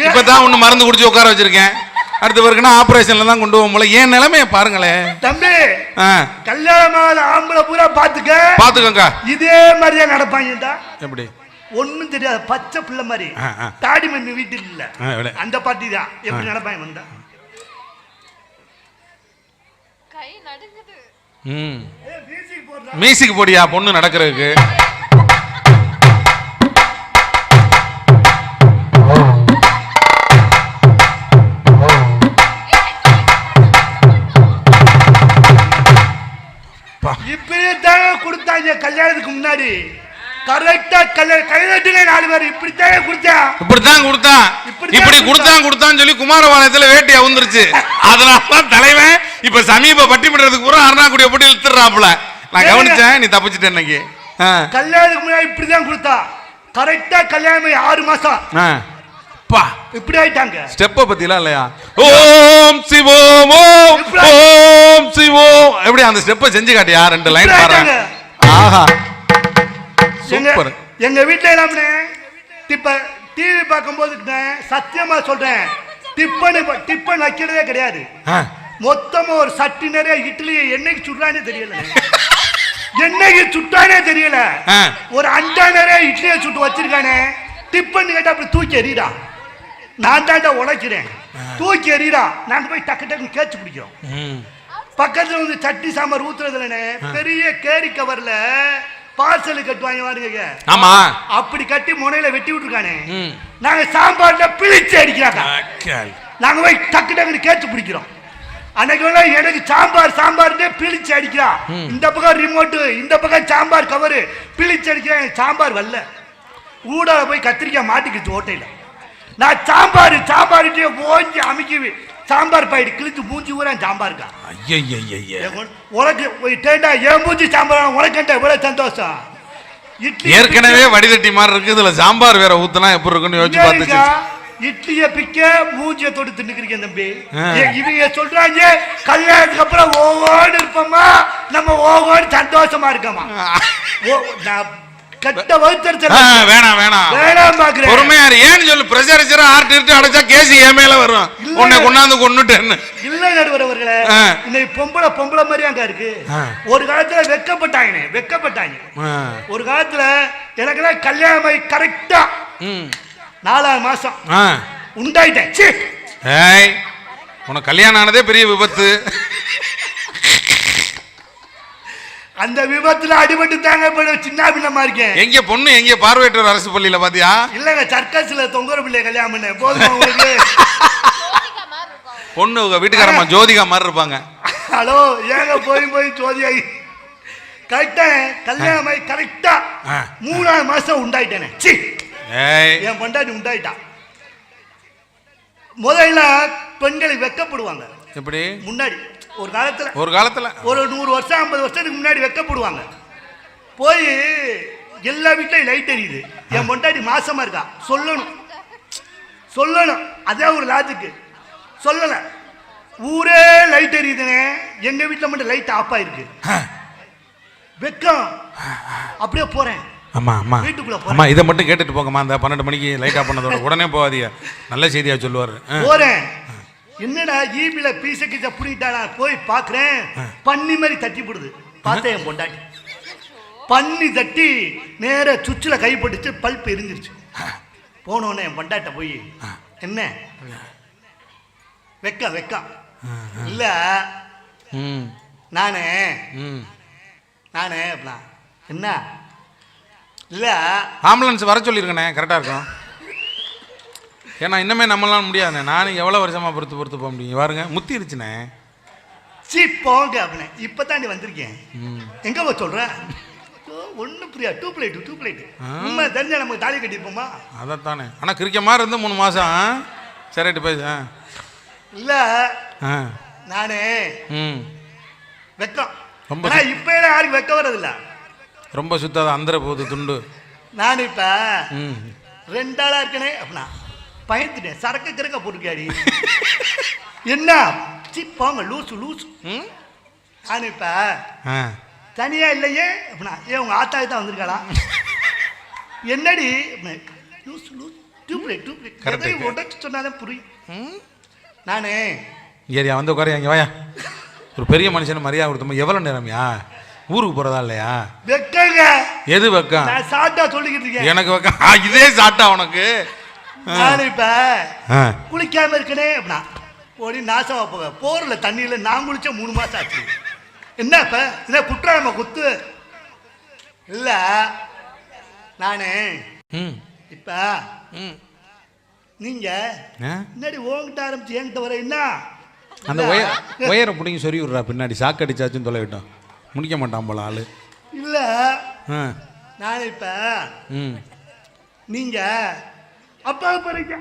இப்பதான் ஒண்ணு மருந்து குடிச்சு உட்கார வச்சிருக்கேன். அடுத்த பிறகுனா ஆபரேஷன்ல தான் கொண்டு போக முடியல. ஏன் நிலைமைய பாருங்களேன் தம்பி. கல்யாணமான ஆம்பளை பூரா பாத்துக்கங்க. இதே மாதிரியே நடப்பாங்கடா. எப்படி? ஒண்ணும் தெரியாது, பச்சை பிள்ளை மாதிரி. தாடி மண்ணு வீட்டில் இல்ல, அந்த பாட்டி தான். எப்படி நடப்பாங்க வந்தா? கை நடுங்குது. மியூசிக் போடியா பொண்ணு நடக்கிறதுக்கு. இப்படித்தான் கொடுத்தாங்க கல்யாணத்துக்கு முன்னாடி. கரெக்டா கைதட்டுங்க 4 பேர். இப்படித்தான் கொடுத்தான். இப்படி கொடுத்தான் சொல்லி குமாரபாளையத்துல வேட்டி அவுந்துருச்சு. அதனாலதான் தலைவன் இப்ப சமீப பட்டிமன்றத்துக்கு பூரா அருணாக்குடிய போட்டு இழுத்துறாப்புல. நான் கவனிச்சேன், நீ தப்பிச்சுட்டேன். இன்னைக்கு கல்யாணத்துக்கு முன்னாடி இப்படிதான் கொடுத்தா. கரெக்டா கல்யாணம் 6 மாசம் இப்படி ஆயிட்டாங்க. ஸ்டெப்ப பத்திலாம் இல்லையா? ஓம் சிவோம் ஓம் சிவோம். எப்படி அந்த ஸ்டெப்ப செஞ்சு காட்டியா? 2 லைன் பாருங்க. ஆஹா சூப்பர். எங்க வீட்டுல எல்லாமே டிவி பார்க்கும்போது சத்தியமா சொல்றேன், டிப்பன் வைக்கிறதே கிடையாது. மொத்தமா ஒரு சட்டி நிறைய இட்லி என்னைக்கு சுடுறானே தெரியல. ஒரு அண்டா நிறைய இட்லியை சுட்டு வச்சிருக்கானே. டிப்பன் கேட்டா அப்படி தூக்கி எறிடா. நான் தாண்டா உழைக்கிறேன், தூக்கி எறிடா. நாங்க போய் டக்கு டக்குன்னு கேச்சு பிடிக்கிறோம். பக்கத்துல வந்து சட்னி சாம்பார் ஊத்துறதுல பெரிய கேரி கவர்ல பார்சல் கட்டுவாங்க பாருங்க. ஆமா, அப்படி கட்டி முனையில வெட்டி விட்டுருக்கானே. நாங்க சாம்பார்ல பிழிச்சு அடிக்கிறாங்க. நாங்க போய் டக்கு டக்குன்னு கேச்சு பிடிக்கிறோம். அன்னைக்கு எனக்கு சாம்பார் பிழிச்சு அடிக்கிறான். இந்த பக்கம் ரிமோட்டு, இந்த பக்கம் சாம்பார் கவரு, பிழிச்சு அடிக்கிறேன். சாம்பார் வரல. ஊடால போய் கத்திரிக்காய் மாட்டிக்கிச்சு ஓட்டையில. நான் சாம்பார் ஓஞ்சி அமைக்கி சாம்பார் பாயிட்டு கிழிச்சு மூஞ்சி ஊரா சாம்பாருக்கா. உனக்கு என் மூஞ்சி சாம்பார் உனக்கு எவ்வளவு சந்தோஷம். ஏற்கனவே வடிதட்டி மாதிரி இருக்கு, இதுல சாம்பார் வேற ஊத்தலாம் எப்படி இருக்குன்னு யோசிச்சு பார்த்துச்சு. இட்லிய பிக்க மூஞ்சிய தொட்டு தின்னுக்கிறீங்க தம்பி. இவங்க சொல்றாங்க கல்யாணத்துக்கு அப்புறம் ஓவோடு இருப்போமா, நம்ம ஓவோடு சந்தோஷமா இருக்கமா. கட்ட வகுத்தறிச்சல் வேணாம் பாக்குறேன். பொறுமையா ஏன்னு சொல்லு. பிரஷர் ஆர்ட் இருக்கு அடைச்சா கேஸ் என் மேல வரும். உன்னை கொண்டாந்து கொன்னுட்டேன்னு இல்ல நடுவர் அவர்களே. இன்னைக்கு பொம்பளை மாதிரி அங்க இருக்கு. ஒரு காலத்துல வெக்கப்பட்டாங்க. ஒரு காலத்துல எனக்கு கல்யாணம் கரெக்டா 4 மாசம் உண்டாயிட்டேன். உனக்கு கல்யாணம் ஆனதே பெரிய விபத்து. அந்த விபத்துல அடிபட்டு தாங்க சின்ன பின்னமா இருக்கேன். எங்க பொண்ணு எங்க பார்வையற்றோர் அரசு பள்ளியில பாத்தியா? இல்லங்க, சர்க்கஸ்ல தொங்குற பிள்ளைய கல்யாணம் பண்ண போதும் உங்களுக்கு. பொண்ணு உங்க வீட்டுக்காரம்மா ஜோதிகா மாதிரி இருப்பாங்க. ஹலோ, ஏங்க போய் ஜோதிகா கரெக்டா கல்யாணம் கரெக்டா 3 மாசம் உண்டாயிட்டேனே. என் பொண்டாட்டி உண்டாயிட்டா. முதல்ல பெண்கள் வெக்கப்படுவாங்க. எப்படி? முன்னாடி ஒரு காலத்துல ஒரு 100 வருஷம் 50 வருஷத்துக்கு முன்னாடி வெக்கப்படுவாங்க. போய் எல்லா வீட்லயும் லைட் எரியுது, என் பொண்டாட்டி மாசமா இருக்கா சொல்லணும். அதே ஒரு லாஜிக்கு. சொல்லல, ஊரே லைட் எரியுதுனே, எங்க வீட்டுல மட்டும் லைட் ஆஃப் ஆயிருக்கு. வெக்கம். அப்படியே போறேன். ஆமா, இதை மட்டும் கேட்டுட்டு போங்கம்மா. அந்த 12 மணிக்கு லைட் ஆஃப் பண்ணதோட உடனே போகாதீங்க. நல்ல செய்தியா சொல்லுவாரு. போறேன். என்னடா ஈபில பீச கிச்ச புடிட்டானா போய் பாக்குறேன். பன்னி மாதிரி தட்டி போடுது. பார்த்தேன் என் பொண்டாட்டி. பன்னி தட்டி நேர சுவிட்சில கை போட்டுச்சு, பல்ப் எரிஞ்சிருச்சு. போனோடனே என் பொண்டாட்ட போய் என்ன வெக்கம் இல்ல நானே என்ன இல்ல ஆம்புலன்ஸ் வர சொல்லிருக்கனே, கரெக்டா இருக்கும். ஏன்னா இன்னமே நம்மளால முடியாதுண்ணே. நானும் எவ்வளவு வருஷமா பொறுத்து போக முடியும் பாருங்க. முத்திருச்சுண்ணே. போங்க அப்படின்னே. இப்பதான் நீ வந்திருக்கேன். எங்க போய் சொல்ற? ஒன்னும் புரியா. 2 பிளேட் உண்மை தெரிஞ்சா நமக்கு தாலி கட்டிருப்போமா? அதைத்தானே. ஆனா கிரிக்க மாதிரி இருந்து 3 மாசம் சரிட்டு பேச இல்ல. நானே வெக்கம் ரொம்ப. இப்ப யாருக்கு வெக்க வர்றதில்ல. ரொம்ப சுத்தாத அந்தர போகுது துண்டு. நான் இப்ப 2 ஆளா இருக்கனே அப்படின்னா பயந்துட்டேன். சரக்கு கிரக்க போட்டுக்காடி என்ன போங்க லூசு. நான் இப்ப தனியா இல்லையே அப்படின்னா உங்க ஆத்தாக்கு தான் வந்திருக்காளா? என்னடி லூசு டியூப்லைட் Correct. எதையும் உடைச்சு சொன்னாதான் புரியும். நானே ஏரியா வந்து உட்காரு இங்க வாயா. ஒரு பெரிய மனுஷன் மரியாதை கொடுத்தோம். எவ்வளவு நேரம்யா? ஊருக்கு போறதா இல்லையா? வெக்கங்க. எது வெக்கம்? நான் சாட்டா சொல்லிக்கிட்டு இருக்கேன். எனக்கு வெக்கம். இதே சாட்டா உனக்கு. நான் இப்ப ஆ. குளிக்காம இருக்கனே அப்படின்னா ஓடி நாசமா போக போர்ல தண்ணியில நான் குளிச்ச 3 மாசம் ஆச்சு. என்ன இப்ப இதை குற்றாலமா குத்து இல்ல. நானு ம். இப்ப ம். நீங்க ஆ? முன்னாடி ஓங்கிட்ட ஆரம்பிச்சு என்கிட்ட வர என்ன அந்த ஒயரை பிடிங்கி சொறி விட்றா பின்னாடி சாக்கடிச்சாச்சுன்னு தொலைவிட்டோம். முடிக்க மாட்டான் போல ஆளு. இல்ல. ஆ. நான் இப்ப ம். நீங்க அப்பா போறீங்க